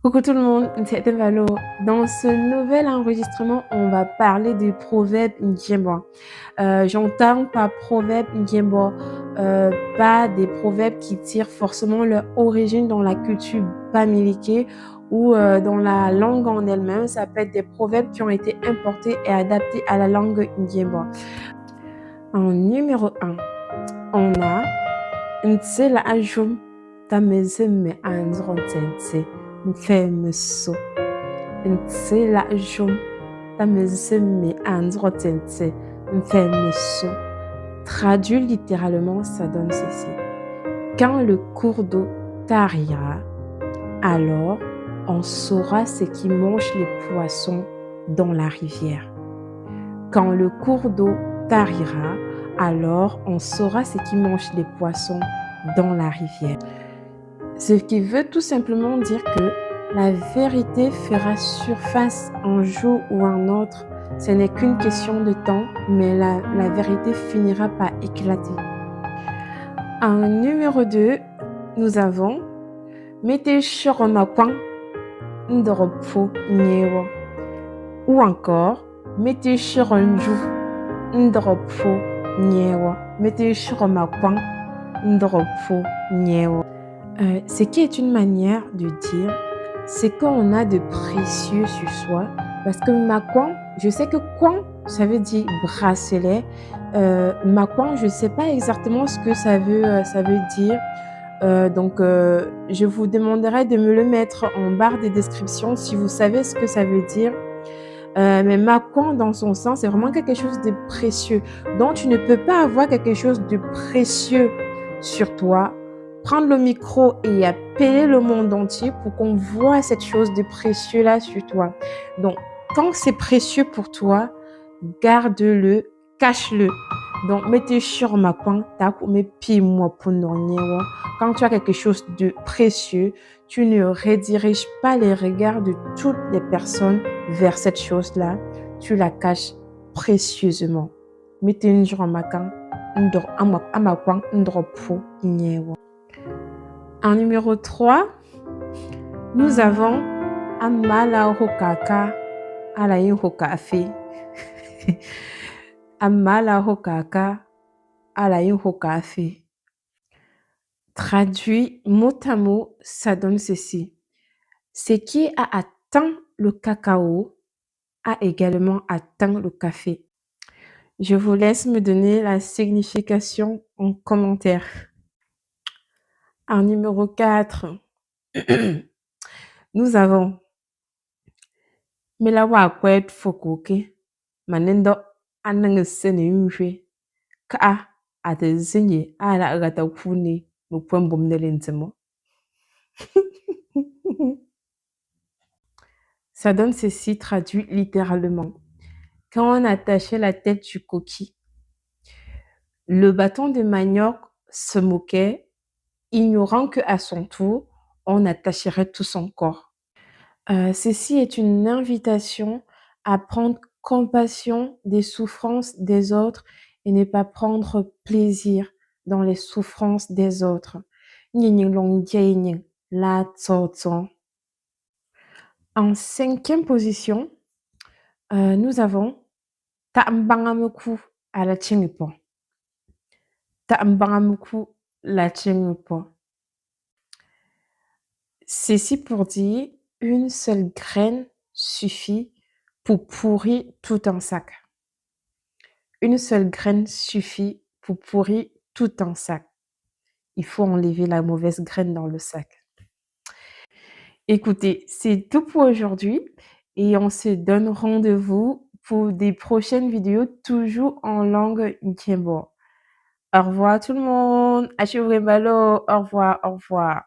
Coucou tout le monde, c'est Valo. Dans ce nouvel enregistrement, on va parler des proverbes Njembo. J'entends par proverbe Njembo, pas des proverbes qui tirent forcément leur origine dans la culture bamileke ou dans la langue en elle-même. Ça peut être des proverbes qui ont été importés et adaptés à la langue Njembo. En numéro 1, on a Ntsela Ajum Tamezeme Anzrontense Mfemeso. Ntsela Ajum Tamezeme Anzrontense Mfemeso. Traduit littéralement, ça donne ceci. Quand le cours d'eau tarira, alors on saura ce qui mange les poissons dans la rivière. Quand le cours d'eau tarira, alors on saura ce qui mange les poissons dans la rivière. Ce qui veut tout simplement dire que la vérité fera surface un jour ou un autre. Ce n'est qu'une question de temps, mais la vérité finira par éclater. En numéro 2, nous avons Mete Shoromakwan Ndoropo Nyewo. Ou encore Mete Shironju Ndoropo Nyewo. Mete Shoromakwan Ndoropo Nyewo. Ce qui est une manière de dire, c'est qu'on a de précieux sur soi. Parce que makwan, je sais que kwan, ça veut dire bracelet. Makwan, je ne sais pas exactement ce que ça veut dire. Donc, je vous demanderai de me le mettre en barre de description si vous savez ce que ça veut dire. Mais makwan, dans son sens, c'est vraiment quelque chose de précieux. Donc, tu ne peux pas avoir quelque chose de précieux sur toi, prendre le micro et appeler le monde entier pour qu'on voit cette chose de précieux là sur toi. Donc, quand c'est précieux pour toi, garde-le, cache-le. Donc, mettez sur ma coin, quand tu as quelque chose de précieux, tu ne rediriges pas les regards de toutes les personnes vers cette chose-là. Tu la caches précieusement. Mettez une jour ma coin, en numéro 3, nous avons Amala Hokaka Alain Hokafe. Amala Hokaka Alain Hokafe. Traduit mot à mot, ça donne ceci. Ce qui a atteint le cacao a également atteint le café. Je vous laisse me donner la signification en commentaire. En numéro 4, nous avons Melawa kwet fokoke manendo anangesene mwe ka atezinye ala agata kune mupwembom nelenzemo. Ça donne ceci traduit littéralement. Quand on attachait la tête du coquille, le bâton de manioc se moquait, ignorant qu'à son tour, on attacherait tout son corps. Ceci est une invitation à prendre compassion des souffrances des autres et ne pas prendre plaisir dans les souffrances des autres. En 5e position, nous avons Ta'mbangamuku à la Tchingipo. Ta'mbangamuku la Tchingipo. Ceci pour dire une seule graine suffit pour pourrir tout un sac. Une seule graine suffit pour pourrir tout un sac. Il faut enlever la mauvaise graine dans le sac. Écoutez, c'est tout pour aujourd'hui et on se donne rendez-vous pour des prochaines vidéos toujours en langue Nkembo. Au revoir tout le monde. Achille Malo. Au revoir.